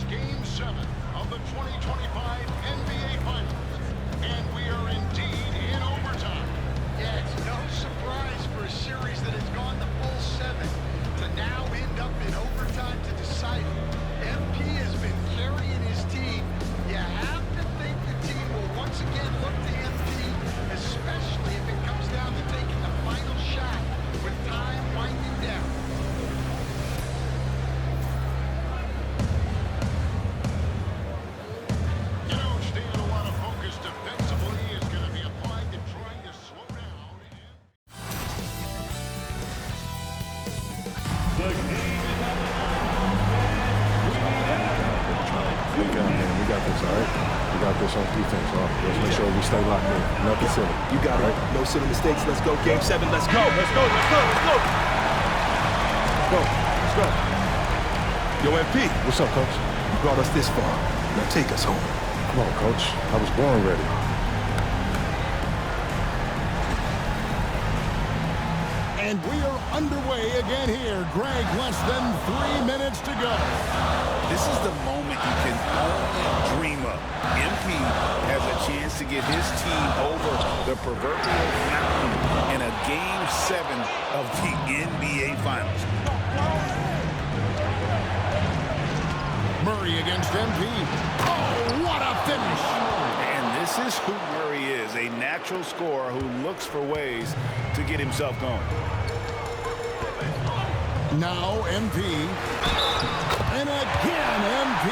Game 7 of the 2025 NBA Finals. And we are indeed in overtime. Yeah, it's no surprise for a series that has gone the full 7 to now end up in overtime to decide it. MP has been carrying his team. You have to think the team will once again look to MP, especially if it comes down to taking the final shot with time winding down. You know, Stan, a lot of focus defensively is going to be applied to trying to slow down. We got this, all right? We got this on defense, all right? Let's make sure we stay locked in. Nothing silly. You got it. No silly mistakes. Let's go. Game 7. Let's go. Let's go. Let's go. Let's go. Let's go. Yo, MP. What's up, Coach? You brought us this far. Now take us home. Come on, Coach. I was born ready. And we are underway again here. Greg, less than 3 minutes to go. This is the moment you can only dream of. MP has a chance to get his team over the proverbial mountain in a Game 7 of the NBA Finals. Murray against MP. Oh, what a finish! And this is who Murray is, a natural scorer who looks for ways to get himself going. Now MP. And again, MP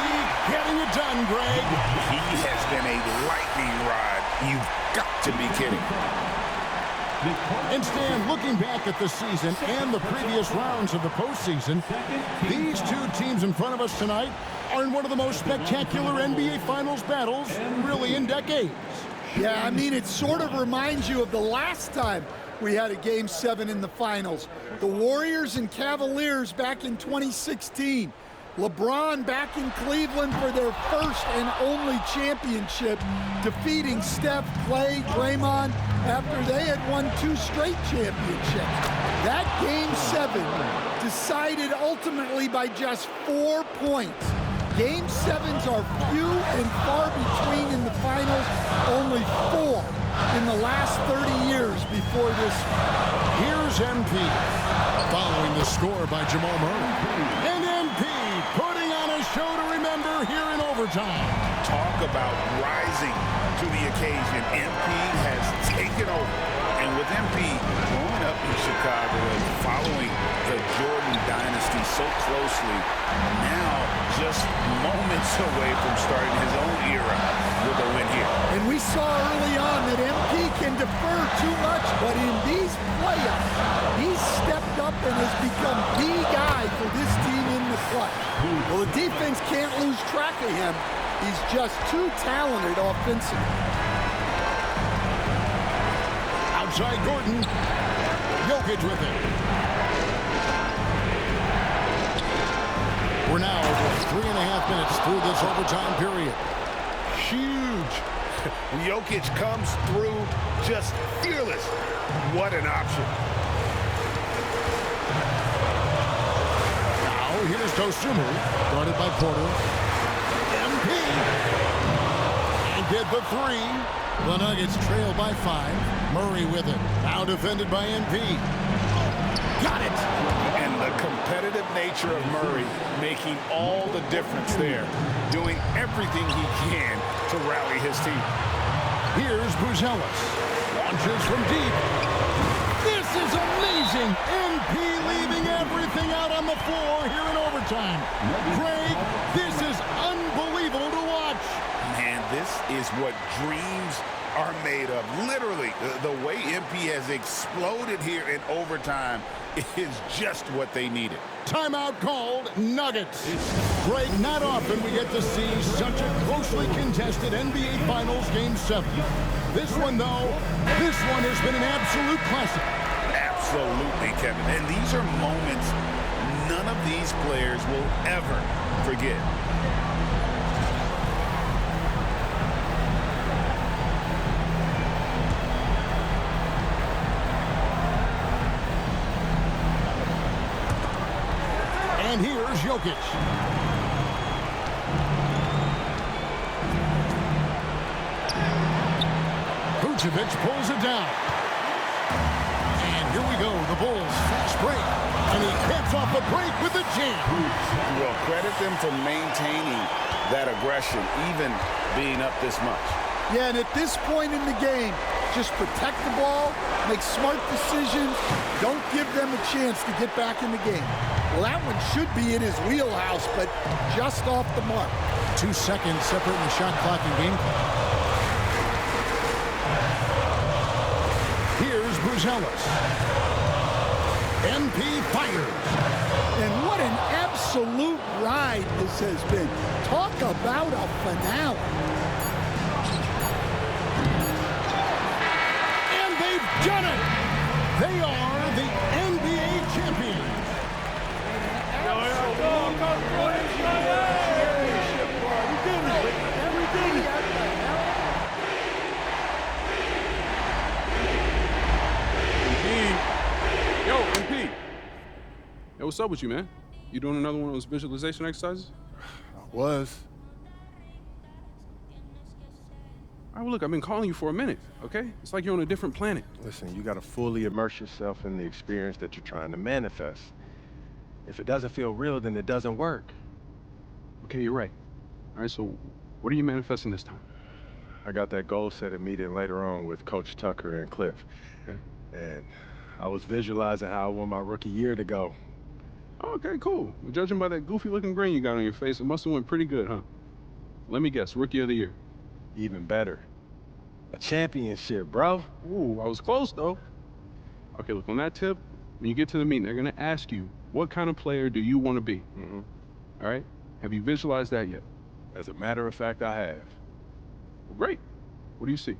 getting it done, Greg. He has been a lightning rod. You've got to be kidding. And Stan, looking back at the season and the previous rounds of the postseason, these two teams in front of us tonight are in one of the most spectacular NBA Finals battles really in decades. Yeah, I mean, it sort of reminds you of the last time we had a Game 7 in the Finals. The Warriors and Cavaliers back in 2016. LeBron back in Cleveland for their first and only championship, defeating Steph, Clay, Draymond after they had won 2 straight championships. That Game 7 decided ultimately by just 4 points. Game 7s are few and far between in the finals, only 4 in the last 30 years before this. Here's MP, following the score by Jamal Murray. And MP putting on a show to remember here in overtime. Talk about rising to the occasion. MP has taken over. And with MP growing up in Chicago and following the Jordan dynasty so closely, now just moments away from starting his own era with a win here. And we saw early on that MP can defer too much, but in these playoffs, he's stepped up and has become the guy for this team in the clutch. Well, the defense can't lose track of him. He's just too talented offensively. Outside Gordon, Jokic with it. We're now over 3.5 minutes through this overtime period. Huge. Jokic comes through just fearless. What an option. Now here's Dosunmu, guarded by Porter. MP. And get the 3. The Nuggets trail by 5. Murray with it. Now defended by MP. Got it. And the competitive nature of Murray making all the difference there. Doing everything he can to rally his team. Here's Buzelis. Launches from deep. This is amazing. MP leaving everything out on the floor here in overtime. Greg, this is unbelievable to watch. Man, this is what dreams are made of. Literally, the way MP has exploded here in overtime is just what they needed. Timeout called, Nuggets. Greg, not often we get to see such a closely contested NBA Finals Game 7. This one, though, this one has been an absolute classic. Absolutely, Kevin. And these are moments none of these players will ever forget. And here's Jokic. Vucevic pulls it down. And here we go, the Bulls fast break. And he gets off a break with a jam. Well, credit them for maintaining that aggression, even being up this much. Yeah, and at this point in the game, just protect the ball, make smart decisions, don't give them a chance to get back in the game. Well, that one should be in his wheelhouse, but just off the mark. 2 seconds separating the shot clock and game clock. Here's Buzelis. MP fires. And what an absolute ride this has been. Talk about a finale. And they've done it. They are the NBA champions. Yo, MP. Yo, what's up with you, man? You doing another one of those visualization exercises? Was. All right, well, look, I've been calling you for a minute, okay? It's like you're on a different planet. Listen, you got to fully immerse yourself in the experience that you're trying to manifest. If it doesn't feel real, then it doesn't work. Okay, you're right. All right, so what are you manifesting this time? I got that goal-setting meeting later on with Coach Tucker and Cliff. Okay. And I was visualizing how I want my rookie year to go. Oh, okay, cool. Well, judging by that goofy-looking grin you got on your face, it must have went pretty good, huh? Let me guess, Rookie of the Year. Even better. A championship, bro. Ooh, I was close, though. Okay, look, on that tip, when you get to the meeting, they're going to ask you, what kind of player do you want to be? Mm-hmm. All right? Have you visualized that yet? As a matter of fact, I have. Well, great. What do you see?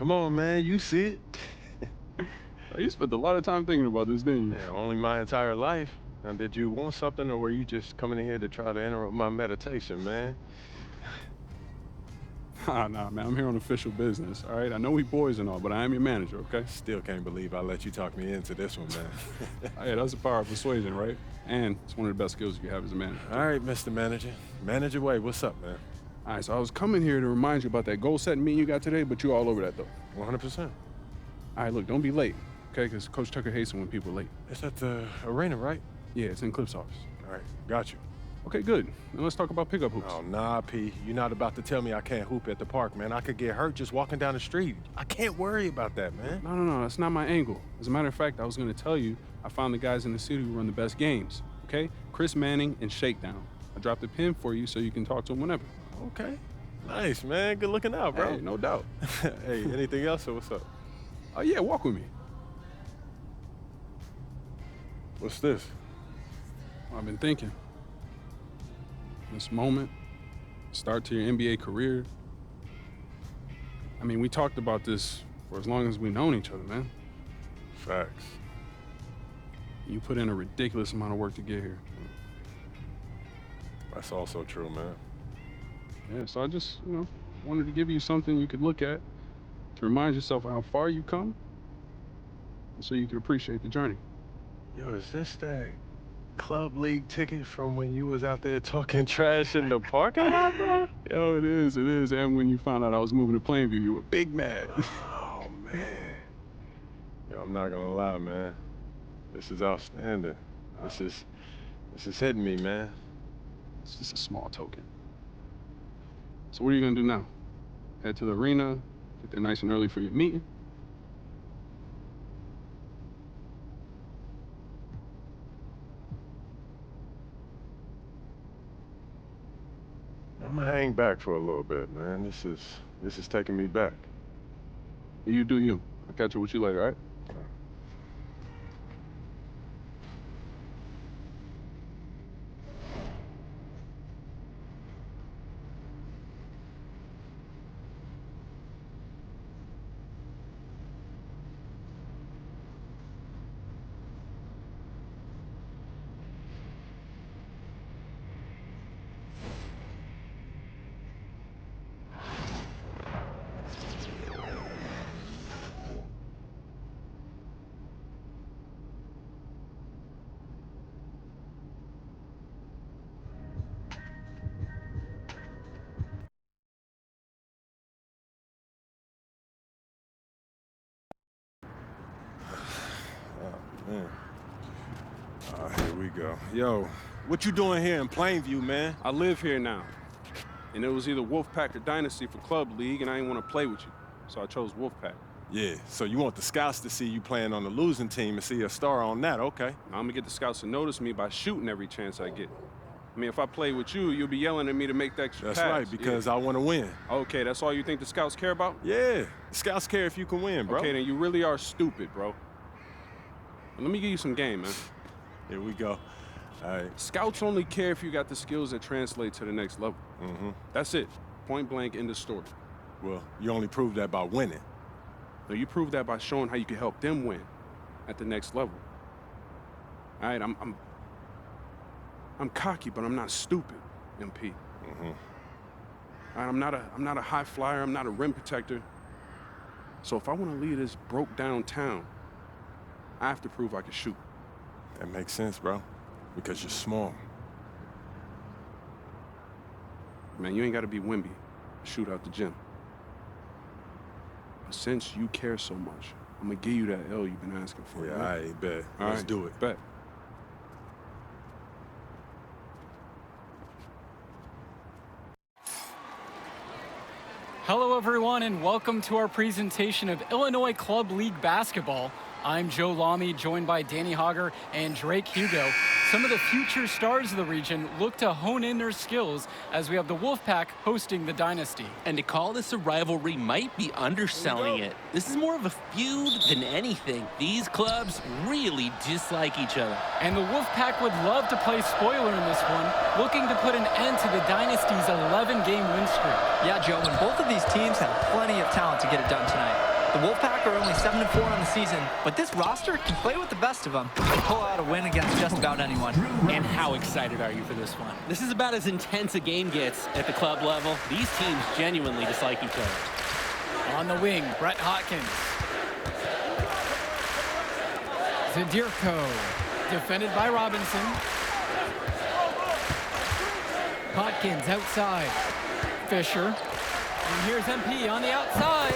come on, man. You see it. You spent a lot of time thinking about this, didn't you? Yeah, only my entire life. Now, did you want something, or were you just coming in here to try to interrupt my meditation, man? Nah, man. I'm here on official business, all right? I know we boys and all, but I am your manager, okay? Still can't believe I let you talk me into this one, man. Hey, that's the power of persuasion, right? And it's one of the best skills you have as a manager. All right, Mr. Manager. Manager Way, what's up, man? All right, so I was coming here to remind you about that goal-setting meeting you got today, but you're all over that, though. 100%. All right, look, don't be late, okay? Because Coach Tucker hates it when people are late. It's at the arena, right? Yeah, it's in Cliff's office. All right, got you. Okay, good. Now let's talk about pickup hoops. Oh, nah, P. You're not about to tell me I can't hoop at the park, man. I could get hurt just walking down the street. I can't worry about that, man. No, that's not my angle. As a matter of fact, I was going to tell you I found the guys in the city who run the best games, okay? Chris Manning and Shakedown. I dropped a pin for you so you can talk to them whenever. Okay. Nice, man. Good looking out, bro. Hey, no doubt. Hey, anything else or what's up? Oh, yeah, walk with me. What's this? I've been thinking. This moment, start to your NBA career. I mean, we talked about this for as long as we've known each other, man. Facts. You put in a ridiculous amount of work to get here. That's also true, man. Yeah, so I just, wanted to give you something you could look at to remind yourself how far you come and so you can appreciate the journey. Yo, is this that club league ticket from when you was out there talking trash in the parking lot, bro? Yo, it is. And when you found out I was moving to Plainview, you were big mad. Oh, man. Yo, I'm not gonna lie, man. This is outstanding. This is hitting me, man. It's just a small token. So what are you gonna do now? Head to the arena, get there nice and early for your meeting? I'm gonna hang back for a little bit, man. This is taking me back. You do you. I'll catch up with you later, all right? Man. Here we go. Yo, what you doing here in Plainview, man? I live here now. And it was either Wolfpack or Dynasty for Club League, and I didn't want to play with you. So I chose Wolfpack. Yeah, so you want the scouts to see you playing on the losing team and see a star on that, okay. Now, I'm gonna get the scouts to notice me by shooting every chance I get. I mean, if I play with you, you'll be yelling at me to make the extra That's pass. right, because I want to win. Okay, that's all you think the scouts care about? Yeah, the scouts care if you can win, bro. Okay, then you really are stupid, bro. Let me give you some game, man. Here we go. All right. Scouts only care if you got the skills that translate to the next level. Mm-hmm. That's it. Point blank, end of story. Well, you only prove that by winning. No, you prove that by showing how you can help them win at the next level. All right, I'm cocky, but I'm not stupid, MP. Mm-hmm. All right, I'm not a high flyer. I'm not a rim protector. So if I want to lead this broke down town, I have to prove I can shoot. That makes sense, bro. Because you're small. Man, you ain't got to be Wimby to shoot out the gym. But since you care so much, I'm going to give you that L you've been asking for. Yeah, right? I bet. All Let's right, do it. Bet. Hello, everyone, and welcome to our presentation of Illinois Club League Basketball. I'm Joe Lamy, joined by Danny Hogger and Drake Hugo. Some of the future stars of the region look to hone in their skills as we have the Wolfpack hosting the Dynasty. And to call this a rivalry might be underselling it. This is more of a feud than anything. These clubs really dislike each other. And the Wolfpack would love to play spoiler in this one, looking to put an end to the Dynasty's 11-game win streak. Yeah, Joe, and both of these teams have plenty of talent to get it done tonight. The Wolfpack are only 7-4 on the season, but this roster can play with the best of them and pull out a win against just about anyone. And how excited are you for this one? This is about as intense a game gets at the club level. These teams genuinely dislike each other. On the wing, Brett Hawkins. Zadirko, defended by Robinson. Hawkins outside. Fisher. And here's MP on the outside.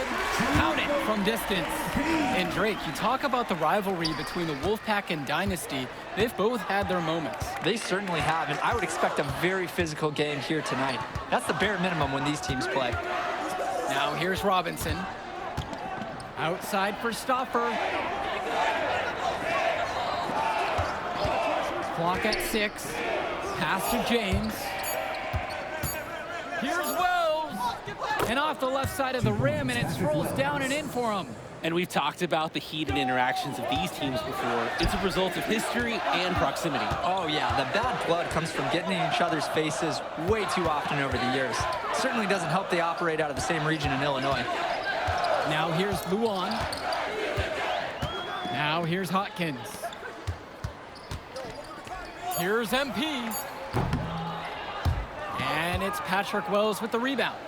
Count it from distance. And Drake, you talk about the rivalry between the Wolfpack and Dynasty. They've both had their moments. They certainly have, and I would expect a very physical game here tonight. That's the bare minimum when these teams play. Now here's Robinson. Outside for Stauffer. Clock at 6. Pass to James. Here's Wells. And off the left side of the rim, and it scrolls down and in for him. And we've talked about the heated interactions of these teams before. It's a result of history and proximity. Oh yeah, the bad blood comes from getting in each other's faces way too often over the years. Certainly doesn't help they operate out of the same region in Illinois. Now here's Luan. Now here's Hawkins. Here's MP. And it's Patrick Wells with the rebound.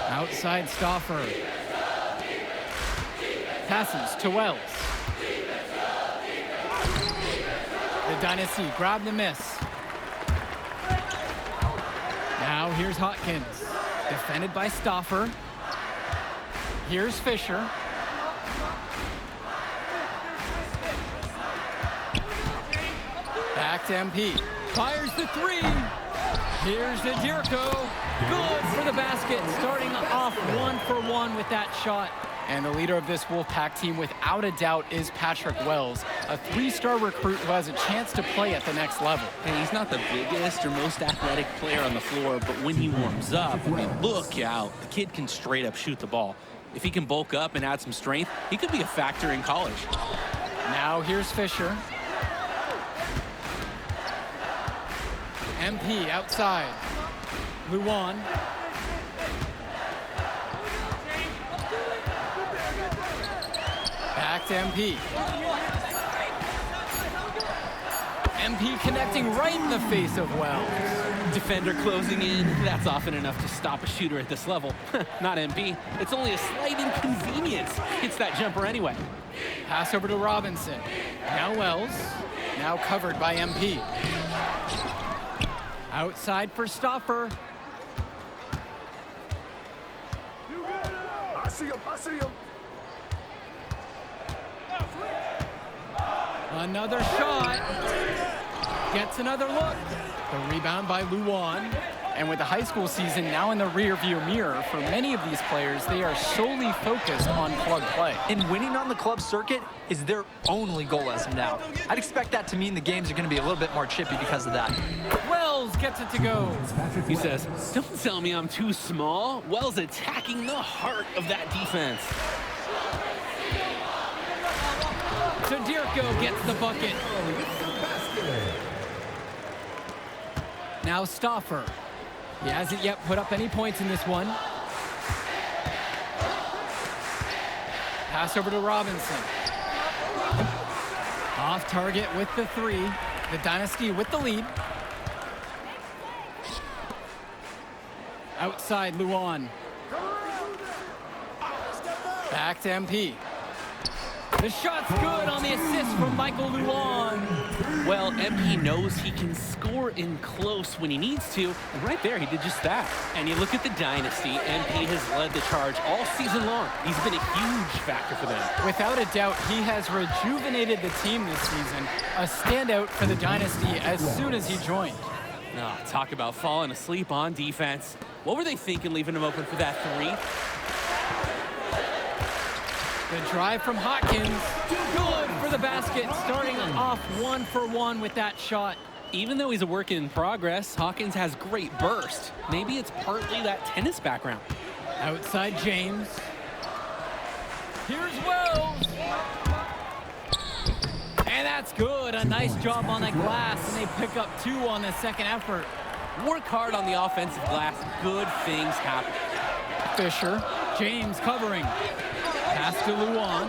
Outside Stauffer. Passes to Wells. The Dynasty grab the miss. Now here's Hawkins. Defended by Stauffer. Here's Fisher. Back to MP. Fires the 3. Here's Zadirko. Good for the basket. Starting off 1-for-1 with that shot. And the leader of this Wolfpack team, without a doubt, is Patrick Wells, a 3-star recruit who has a chance to play at the next level. Hey, he's not the biggest or most athletic player on the floor, but when he warms up, I mean, look out. The kid can straight up shoot the ball. If he can bulk up and add some strength, he could be a factor in college. Now here's Fisher. MP outside. Luan. Back to MP. MP connecting right in the face of Wells. Defender closing in. That's often enough to stop a shooter at this level. Not MP. It's only a slight inconvenience. Hits that jumper anyway. Pass over to Robinson. Now Wells. Now covered by MP. Outside for Stauffer. I see him. Another shot. Gets another look. The rebound by Luan. And with the high school season now in the rearview mirror, for many of these players, they are solely focused on club play. And winning on the club circuit is their only goal as of now. I'd expect that to mean the games are going to be a little bit more chippy because of that. Wells gets it to go. He says, "Don't tell me I'm too small." Wells attacking the heart of that defense. Zadirko gets the bucket. Now Stauffer. He hasn't yet put up any points in this one. Pass over to Robinson. Off target with the 3. The Dynasty with the lead. Outside Luan. Back to MP. The shot's good on the assist from Michael Luan. Well, MP knows he can score in close when he needs to, and right there he did just that. And you look at the Dynasty, MP has led the charge all season long. He's been a huge factor for them. Without a doubt, he has rejuvenated the team this season. A standout for the Dynasty as soon as he joined. Oh, talk about falling asleep on defense. What were they thinking leaving him open for that 3? The drive from Hawkins, good for the basket, starting off 1-for-1 with that shot. Even though he's a work in progress, Hawkins has great burst. Maybe it's partly that tennis background. Outside James. Here's Wells. And that's good. A nice job on the glass, and they pick up 2 on the second effort. Work hard on the offensive glass, good things happen. Fisher. James covering. Pass to Luan.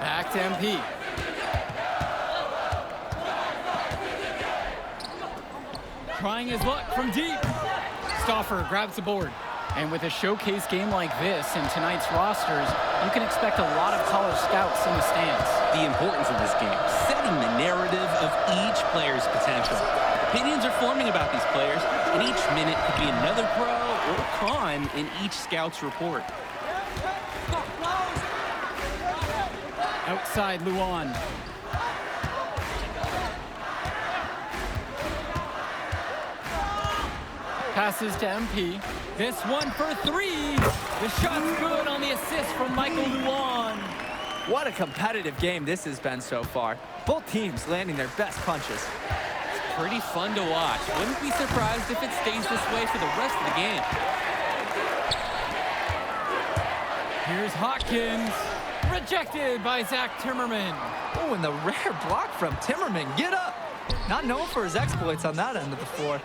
Back to MP. Trying his luck from deep. Stauffer grabs the board. And with a showcase game like this in tonight's rosters, you can expect a lot of college scouts in the stands. The importance of this game, setting the narrative of each player's potential. Opinions are forming about these players, and each minute could be another pro or con in each scout's report. Outside Luan. Passes to MP. This one for three. The shot's good on the assist from Michael Luan. What a competitive game this has been so far. Both teams landing their best punches. Pretty fun to watch. Wouldn't be surprised if it stays this way for the rest of the game. Here's Hawkins. Rejected by Zach Timmerman. Oh, and the rare block from Timmerman. Get up. Not known for his exploits on that end of the floor.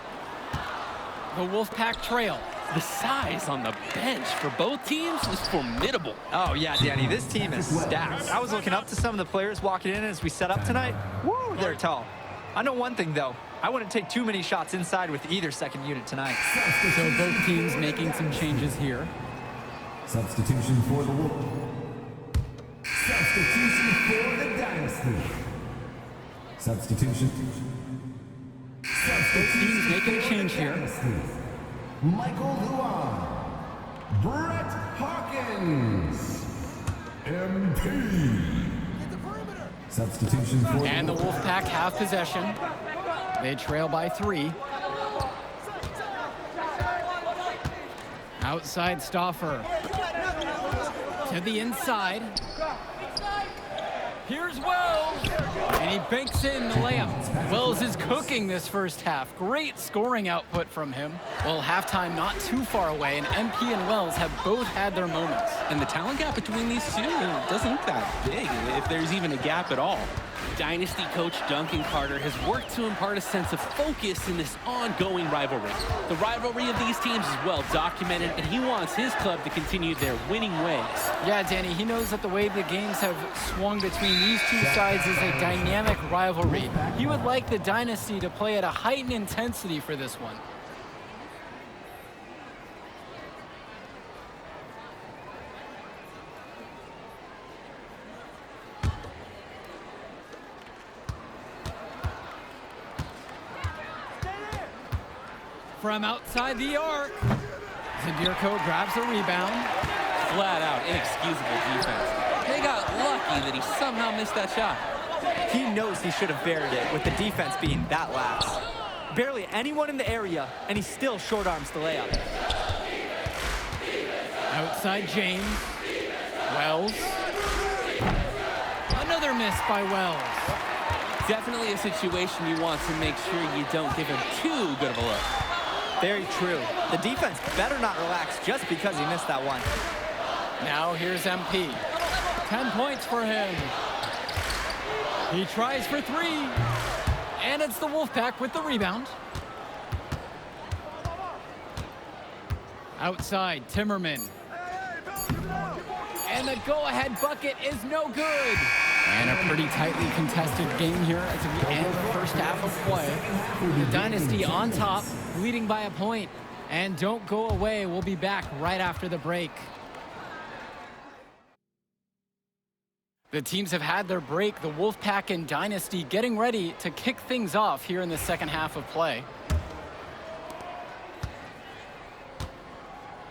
The Wolfpack trail. The size on the bench for both teams is formidable. Oh, yeah, Danny, this team is stacked. I was looking up to some of the players walking in as we set up tonight. Woo, they're tall. I know one thing, though. I wouldn't take too many shots inside with either second unit tonight. So both teams making some changes here. Substitution for the Wolf. Substitution for the Dynasty. Substitution. Both teams making a change here. Michael Luan. Brett Hawkins. MP. Substitution for And the Wolfpack have possession. They trail by 3. Outside Stauffer. To the inside. Here's Wells. And he banks in the layup. Wells is cooking this first half. Great scoring output from him. Well, halftime not too far away, and MP and Wells have both had their moments. And the talent gap between these two doesn't look that big, if there's even a gap at all. Dynasty coach Duncan Carter has worked to impart a sense of focus in this ongoing rivalry. The rivalry of these teams is well documented, and he wants his club to continue their winning ways. Yeah, Danny, he knows that the way the games have swung between these two sides is a dynamic rivalry. He would like the Dynasty to play at a heightened intensity for this one. From outside the arc, Zadirko grabs the rebound. Flat out inexcusable defense. They got lucky that he somehow missed that shot. He knows he should have buried it with the defense being that lax. Barely anyone in the area, and he still short arms the layup. Outside James. Wells. Another miss by Wells. Definitely a situation you want to make sure you don't give him too good of a look. Very true. The defense better not relax just because he missed that one. Now here's MP. 10 points for him. He tries for 3. And it's the Wolfpack with the rebound. Outside, Timmerman. And the go-ahead bucket is no good. And a pretty tightly contested game here as we end the first half of play. The Dynasty on top, leading by a point. And don't go away. We'll be back right after the break. The teams have had their break. The Wolfpack and Dynasty getting ready to kick things off here in the second half of play.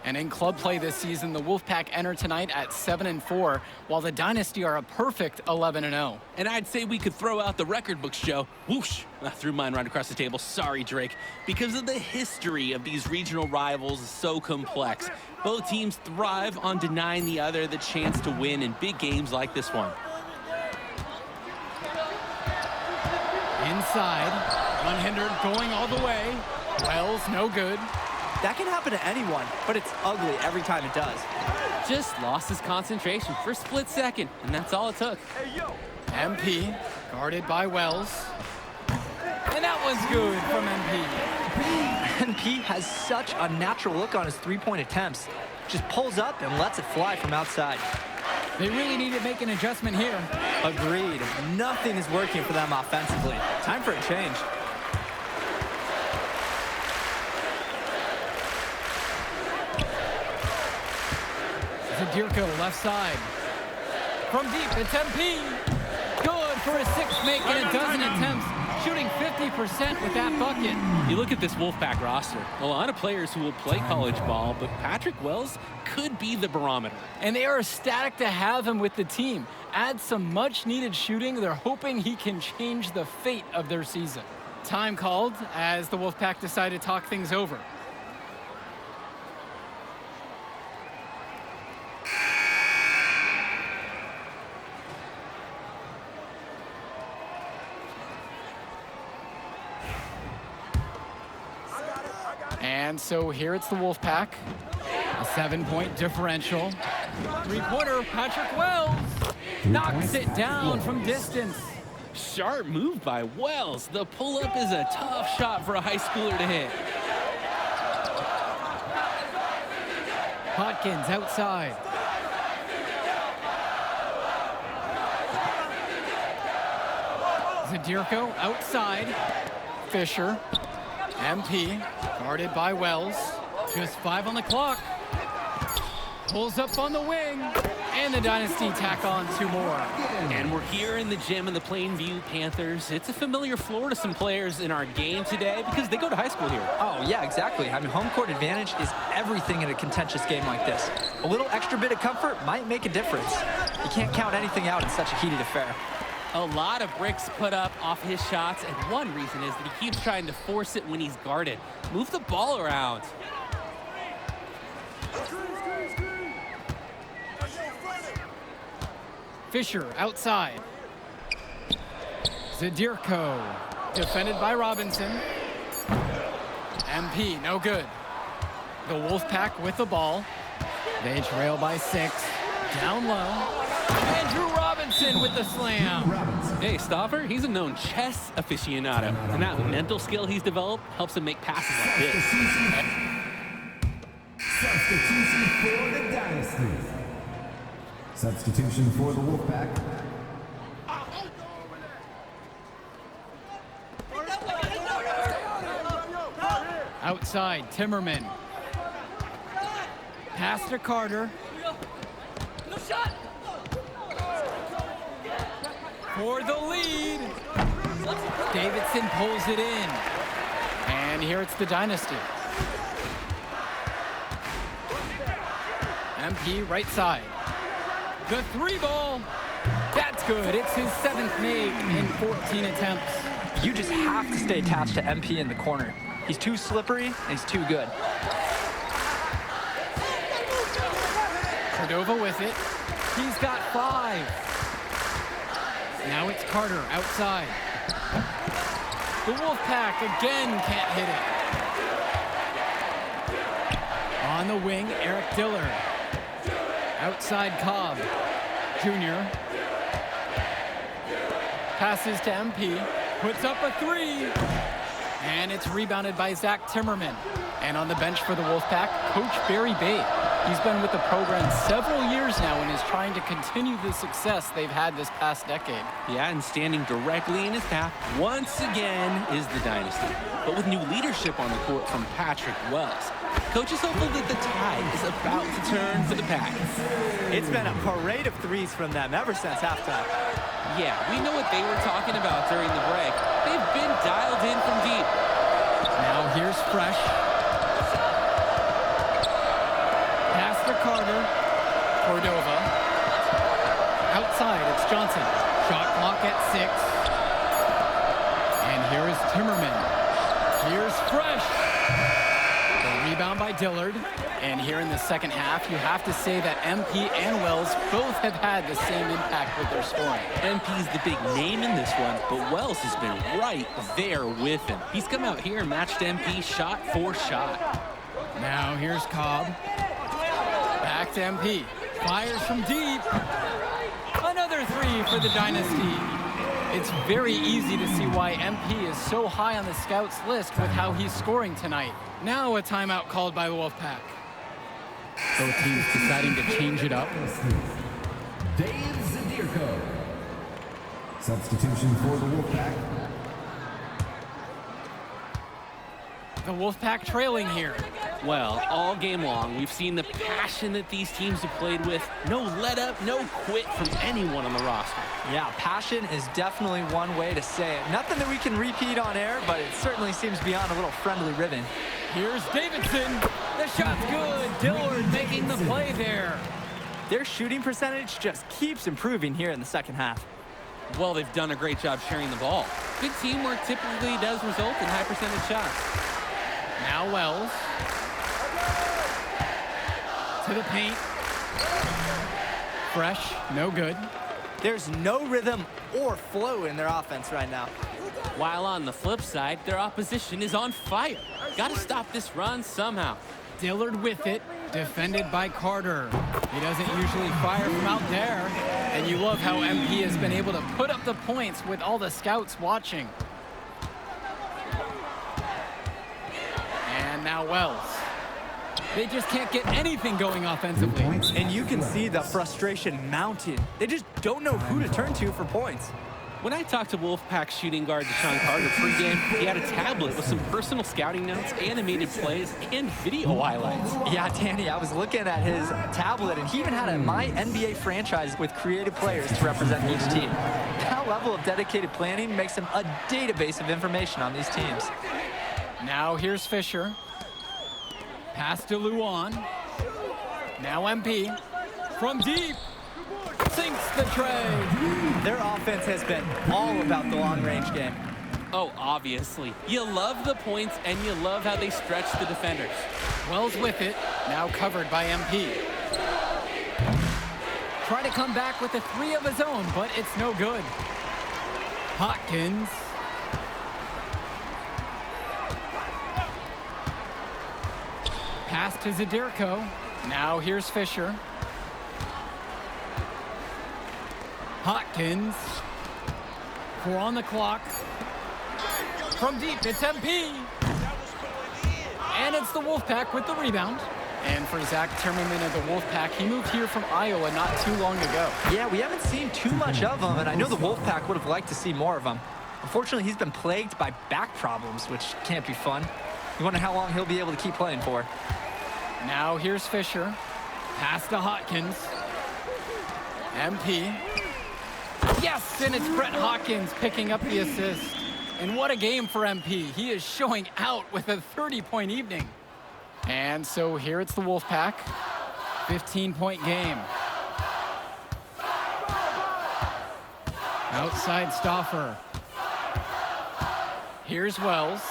And in club play this season, the Wolfpack enter tonight at 7-4, while the Dynasty are a perfect 11-0. And I'd say we could throw out the record books, Joe. Whoosh! I threw mine right across the table. Sorry, Drake. Because of the history of these regional rivals is so complex. Both teams thrive on denying the other the chance to win in big games like this one. Inside, unhindered, going all the way. Wells, no good. That can happen to anyone, but it's ugly every time it does. Just lost his concentration for a split second, and that's all it took. MP, guarded by Wells. And that was good from MP. NP has such a natural look on his three-point attempts. Just pulls up and lets it fly from outside. They really need to make an adjustment here. Agreed. Nothing is working for them offensively. Time for a change. Zadirko left side. From deep, it's MP. Good for a sixth make in a dozen attempts. Shooting 50% with that bucket. You look at this Wolfpack roster, a lot of players who will play college ball, but Patrick Wells could be the barometer. And they are ecstatic to have him with the team. Add some much-needed shooting. They're hoping he can change the fate of their season. Time called as the Wolfpack decide to talk things over. And so here it's the Wolfpack. A 7-point differential. Three-pointer, Patrick Wells knocks it down from distance. Sharp move by Wells. The pull-up is a tough shot for a high schooler to hit. Hawkins outside. Zadirko outside. Fisher. MP, guarded by Wells. Just 5 on the clock. Pulls up on the wing. And the Dynasty tack on 2 more. And we're here in the gym of the Plainview Panthers. It's a familiar floor to some players in our game today because they go to high school here. Oh, yeah, exactly. I mean, home court advantage is everything in a contentious game like this. A little extra bit of comfort might make a difference. You can't count anything out in such a heated affair. A lot of bricks put up off his shots, and one reason is that he keeps trying to force it when he's guarded. Move the ball around. Fisher outside. Zadirko, defended by Robinson. MP, no good. The Wolfpack with the ball. They trail by 6. Down low. Andrew Robinson with the slam. Hey, Stauffer, he's a known chess aficionado, and that mental skill he's developed helps him make passes like this. Substitution for the Dynasty. Substitution for the Wolfpack. Outside, Timmerman. Pass to Carter. For the lead. Davidson pulls it in. And here it's the Dynasty. MP right side. The 3-ball. That's good. It's his 7th make in 14 attempts. You just have to stay attached to MP in the corner. He's too slippery and he's too good. Cordova with it. He's got 5. Now it's Carter outside. The Wolfpack again can't hit it. On the wing, Eric Dillard. Outside Cobb. Jr. Passes to MP. Puts up a 3. And it's rebounded by Zach Timmerman. And on the bench for the Wolfpack, Coach Barry Bate. He's been with the program several years now and is trying to continue the success they've had this past decade. Yeah, and standing directly in his path once again is the Dynasty. But with new leadership on the court from Patrick Wells, Coach is hopeful that the tide is about to turn for the Pack. It's been a parade of threes from them ever since halftime. Yeah, we know what they were talking about during the break. They've been dialed in from deep. Now here's Fresh. Pass to Carter. Cordova. Outside, it's Johnson. Shot clock at 6. And here is Timmerman. Here's Fresh. The rebound by Dillard. And here in the second half, you have to say that MP and Wells both have had the same impact with their scoring. MP's the big name in this one, but Wells has been right there with him. He's come out here and matched MP shot for shot. Now here's Cobb. Back to MP. Fires from deep. Another 3 for the Dynasty. It's very easy to see why MP is so high on the scouts list with how he's scoring tonight. Now a timeout called by the Wolfpack. Both teams deciding to change it up. Dave Zadirko. Substitution for the Wolfpack. The Wolfpack trailing here. Well, all game long, we've seen the passion that these teams have played with. No let up, no quit from anyone on the roster. Yeah, passion is definitely one way to say it. Nothing that we can repeat on air, but it certainly seems beyond a little friendly ribbon. Here's Davidson. The shot's good. Dillard making the play there. Their shooting percentage just keeps improving here in the second half. Well, they've done a great job sharing the ball. Good teamwork typically does result in high percentage shots. Now Wells. To the paint. Fresh, no good. There's no rhythm or flow in their offense right now. While on the flip side, their opposition is on fire. Got to stop this run somehow. Dillard with it, defended by Carter. He doesn't usually fire from out there. And you love how MP has been able to put up the points with all the scouts watching. And now Wells. They just can't get anything going offensively. And you can see the frustration mounting. They just don't know who to turn to for points. When I talked to Wolfpack shooting guard Deshaun Carter pregame, he had a tablet with some personal scouting notes, animated plays, and video highlights. Yeah, Danny, I was looking at his tablet, and he even had a My NBA franchise with creative players to represent each team. That level of dedicated planning makes him a database of information on these teams. Now here's Fisher. Pass to Luan. Now MP. From deep. Sinks the tray. Their offense has been all about the long-range game. Oh, obviously. You love the points, and you love how they stretch the defenders. Wells with it. Now covered by MP. Try to come back with a three of his own, but it's no good. Hopkins. Pass to Zadirko. Now here's Fisher. Hopkins. 4 on the clock. From deep, it's MP. And it's the Wolfpack with the rebound. And for Zach Timmerman of the Wolfpack, he moved here from Iowa not too long ago. Yeah, we haven't seen too much of him, and I know the Wolfpack would have liked to see more of him. Unfortunately, he's been plagued by back problems, which can't be fun. You wonder how long he'll be able to keep playing for. Now here's Fisher. Pass to Hopkins. MP. Yes, and it's Brett Hawkins picking up the assist. And what a game for MP. He is showing out with a 30-point evening. And so here it's the Wolfpack. 15-point game. Outside Stauffer. Here's Wells.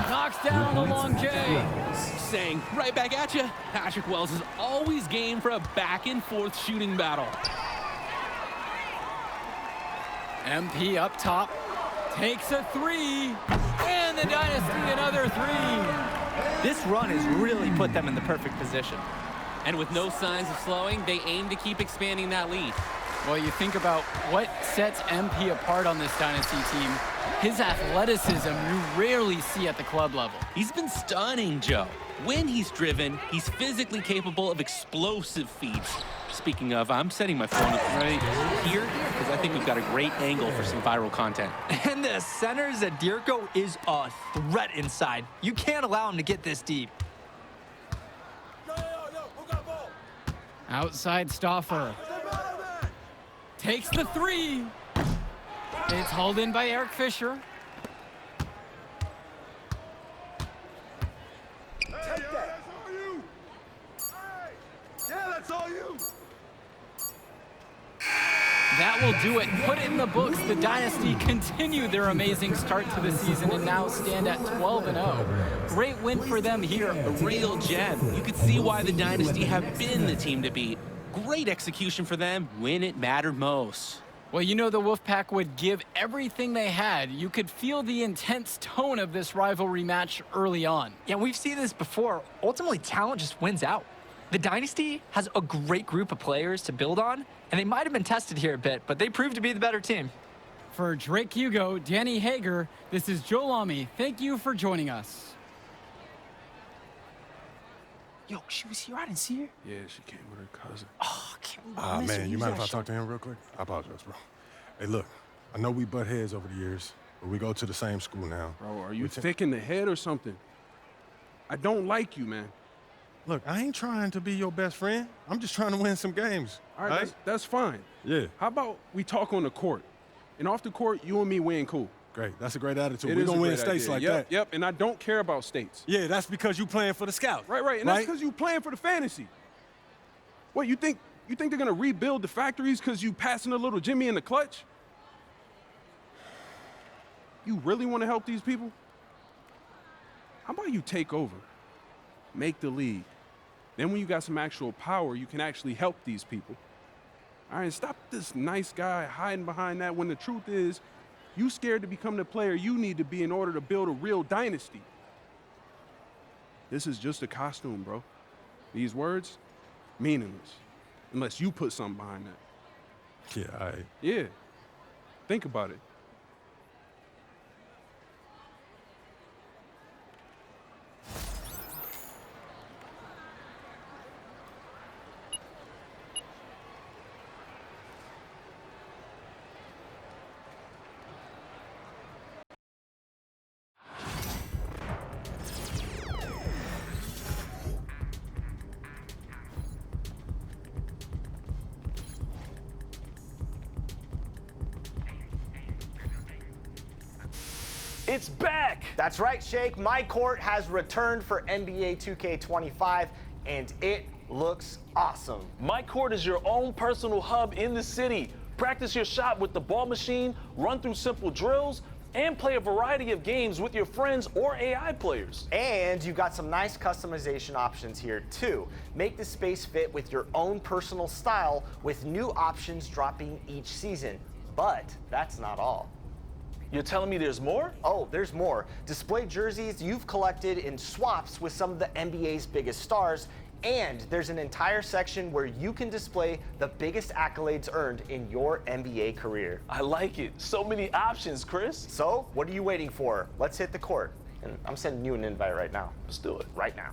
Knocks down the long J. Saying right back at you, Patrick Wells is always game for a back-and-forth shooting battle. MP up top, takes a three, and the Dynasty another three. This run has really put them in the perfect position. And with no signs of slowing, they aim to keep expanding that lead. Well, you think about what sets MP apart on this Dynasty team. His athleticism you rarely see at the club level. He's been stunning, Joe. When he's driven, he's physically capable of explosive feats. Speaking of, I'm setting my phone right here because I think we've got a great angle for some viral content. And the center, Zadirko, is a threat inside. You can't allow him to get this deep. Outside Stauffer. Takes the three. It's hauled in by Eric Fisher. That will do it. Put it in the books. The Dynasty continue their amazing start to the season and now stand at 12-0. Great win for them here. A real gem. You could see why the Dynasty have been the team to beat. Great execution for them when it mattered most. Well, you know the Wolfpack would give everything they had. You could feel the intense tone of this rivalry match early on. Yeah, we've seen this before. Ultimately, talent just wins out. The Dynasty has a great group of players to build on, and they might have been tested here a bit, but they proved to be the better team. For Drake Hugo, Danny Hager, this is Joe Lamy. Thank you for joining us. Yo, she was here. I didn't see her. Yeah, she came with her cousin. Oh, I can't believe I missed her. Man, you Use mind that if I shit. talk to him real quick? I apologize, bro. Hey, look, I know we butt heads over the years, but we go to the same school now. Bro, are you thick in the head or something? I don't like you, man. Look, I ain't trying to be your best friend. I'm just trying to win some games. All right, that's fine. Yeah. How about we talk on the court? And off the court, you and me win cool. Great. That's a great attitude. It We're is going a to win great states idea. like Yep, that. Yep, and I don't care about states. Yeah, that's because you playing for the Scouts. Right, and that's because you playing for the fantasy. What, you think they're going to rebuild the factories because you passing a little Jimmy in the clutch? You really want to help these people? How about you take over, make the league? Then when you got some actual power, you can actually help these people. All right, stop this nice guy hiding behind that when the truth is, you scared to become the player you need to be in order to build a real dynasty. This is just a costume, bro. These words, meaningless, unless you put something behind that. Yeah, all right. Yeah, think about it. It's back! That's right, Shake. My Court has returned for NBA 2K25, and it looks awesome. My Court is your own personal hub in the city. Practice your shot with the ball machine, run through simple drills, and play a variety of games with your friends or AI players. And you've got some nice customization options here, too. Make the space fit with your own personal style with new options dropping each season. But that's not all. You're telling me there's more? Oh, there's more. Display jerseys you've collected in swaps with some of the NBA's biggest stars, and there's an entire section where you can display the biggest accolades earned in your NBA career. I like it. So many options, Chris. So, what are you waiting for? Let's hit the court. And I'm sending you an invite right now. Let's do it. Right now.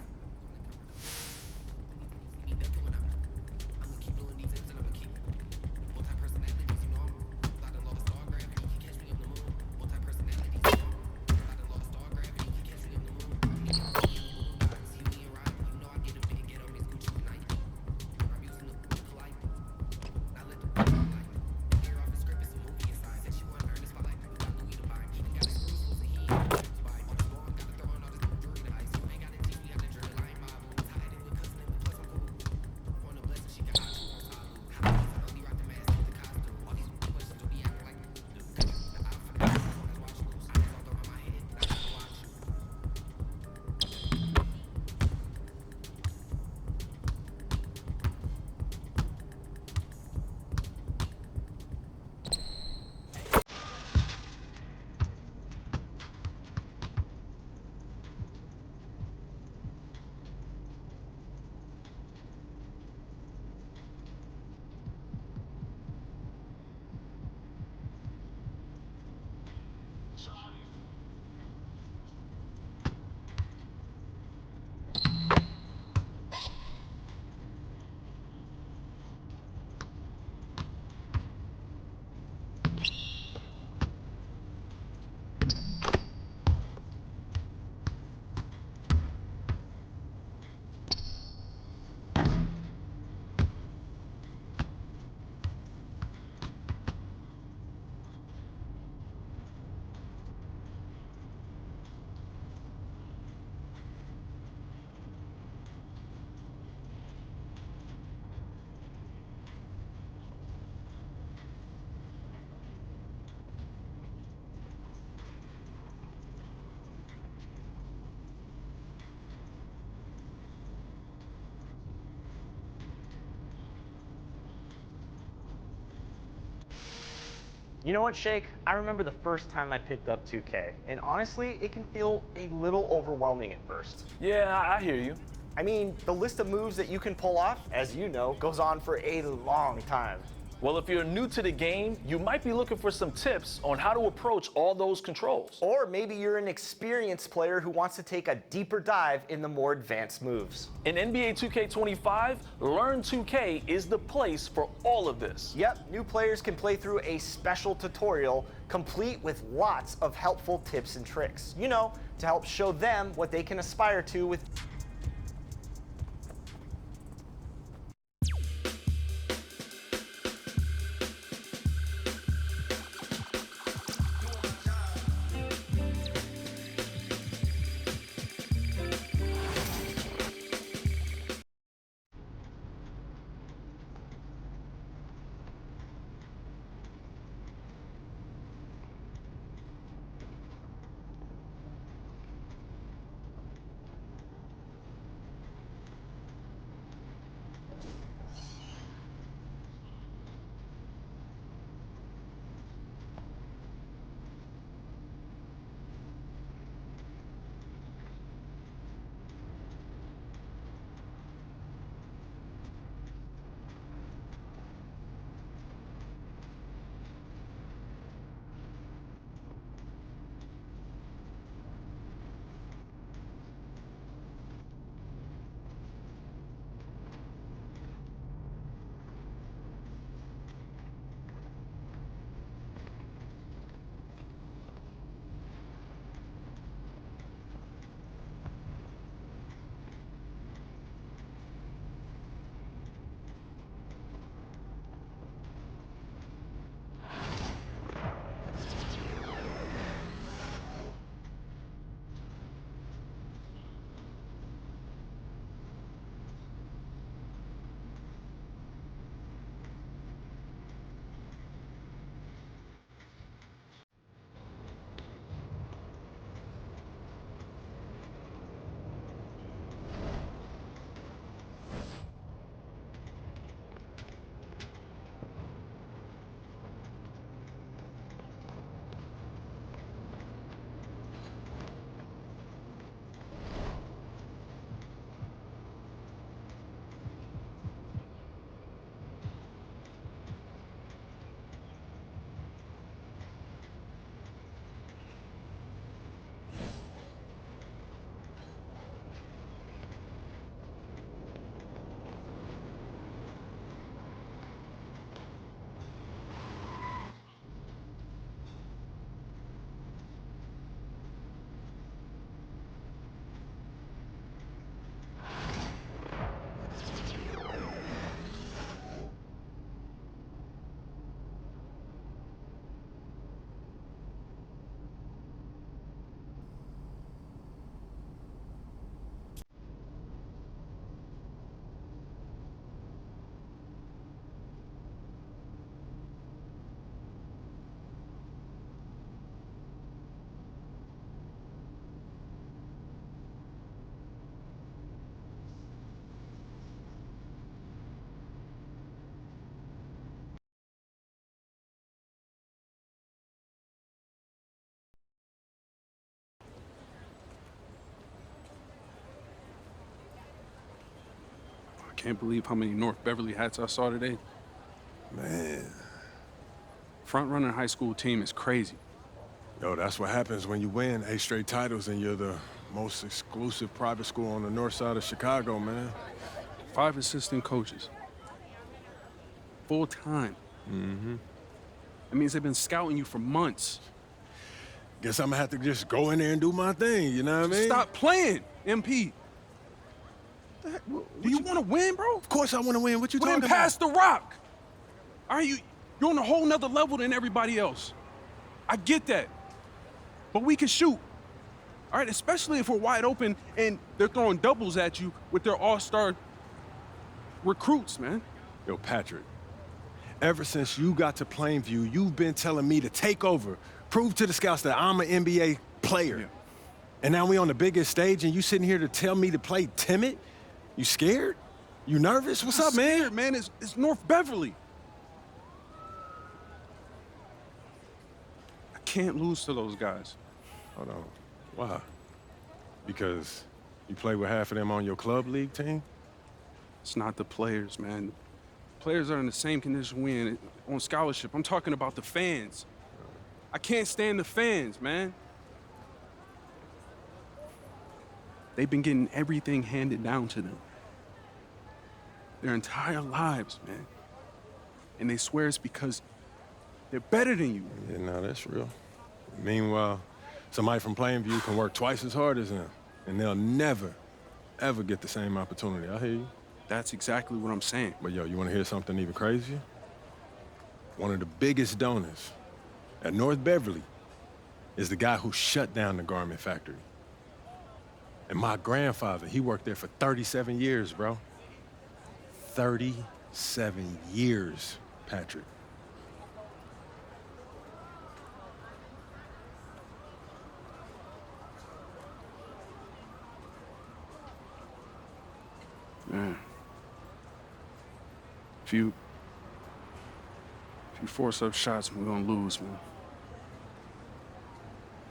You know what, Shake? I remember the first time I picked up 2K, and honestly, it can feel a little overwhelming at first. Yeah, I hear you. I mean, the list of moves that you can pull off, as you know, goes on for a long time. Well, if you're new to the game, you might be looking for some tips on how to approach all those controls. Or maybe you're an experienced player who wants to take a deeper dive in the more advanced moves. In NBA 2K25, Learn 2K is the place for all of this. Yep, new players can play through a special tutorial complete with lots of helpful tips and tricks. You know, to help show them what they can aspire to with I can't believe how many North Beverly hats I saw today. Man. Front runner high school team is crazy. Yo, that's what happens when you win 8 straight titles and you're the most exclusive private school on the north side of Chicago, man. 5 assistant coaches. Full time. Mm-hmm. That means they've been scouting you for months. Guess I'm gonna have to just go in there and do my thing, you know what I mean? Stop playing, MP. Do you want to win, bro? Of course I want to win. What you talking about? about? Pass the rock. All right, you're on a whole nother level than everybody else. I get that. But we can shoot. All right, especially if we're wide open and they're throwing doubles at you with their all-star recruits, man. Yo, Patrick, ever since you got to Plainview, you've been telling me to take over, prove to the scouts that I'm an NBA player. Yeah. And now we on the biggest stage and you sitting here to tell me to play timid? You scared? You nervous? What's up, man? Scared, man. It's North Beverly. Can't lose to those guys. Hold on. Why? Because You play with half of them on your club league team? It's not the players, man. Players are in the same condition we in on scholarship. I'm talking about the fans. I can't stand the fans, man. They've been getting everything handed down to them their entire lives, man. And they swear it's because they're better than you. Yeah, no, that's real. Meanwhile, somebody from Plainview can work twice as hard as them, and they'll never, ever get the same opportunity. I hear you. That's exactly what I'm saying. But yo, you want to hear something even crazier? One of the biggest donors at North Beverly is the guy who shut down the garment factory. And my grandfather, he worked there for 37 years, bro. 37 years, Patrick. Man. If you force up shots, we're gonna lose, man.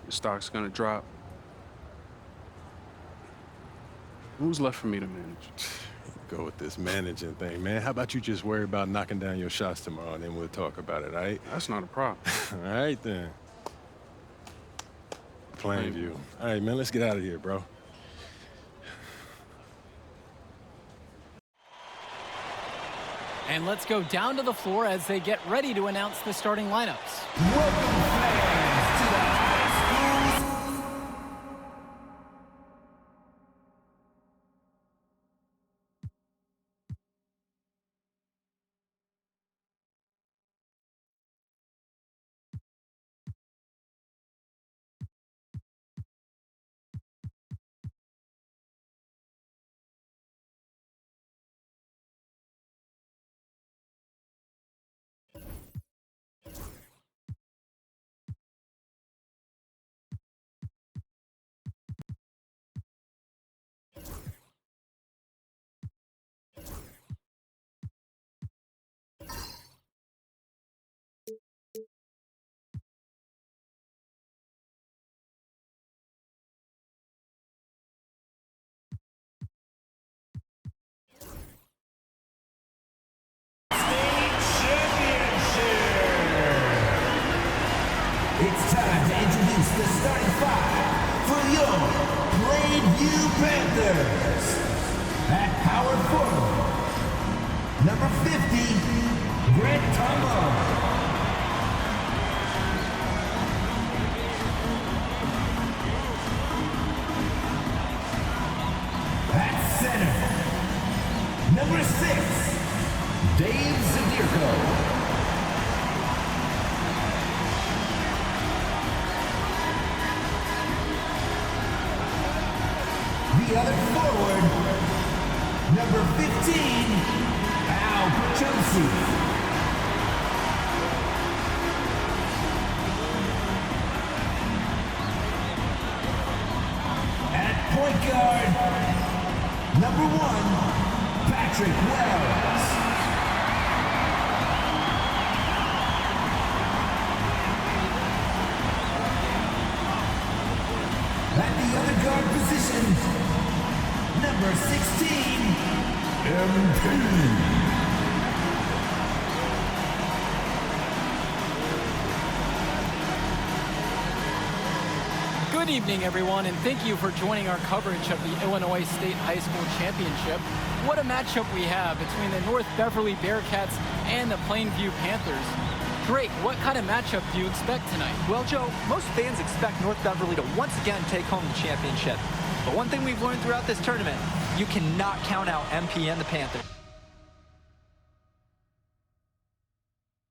Your stock's gonna drop. Who's left for me to manage? Go with this managing thing, man. How about you just worry about knocking down your shots tomorrow, and then we'll talk about it, all right? That's not a problem. All right, then. Plainview. All right, man, let's get out of here, bro. And let's go down to the floor as they get ready to announce the starting lineups. Welcome, fans, to the high school. It's time to introduce the starting five for your Plainview Panthers. At power forward, number 50, Grant Tombo. At center, number 6, Dave Zadirko. The other forward, number 15, Al Pachosi. At point guard, number 1, Patrick Wells. At the other guard position, number 16, MP. Good evening, everyone, and thank you for joining our coverage of the Illinois State High School Championship. What a matchup we have between the North Beverly Bearcats and the Plainview Panthers. Drake, what kind of matchup do you expect tonight? Well, Joe, most fans expect North Beverly to once again take home the championship. But one thing we've learned throughout this tournament, you cannot count out MP and the Panthers.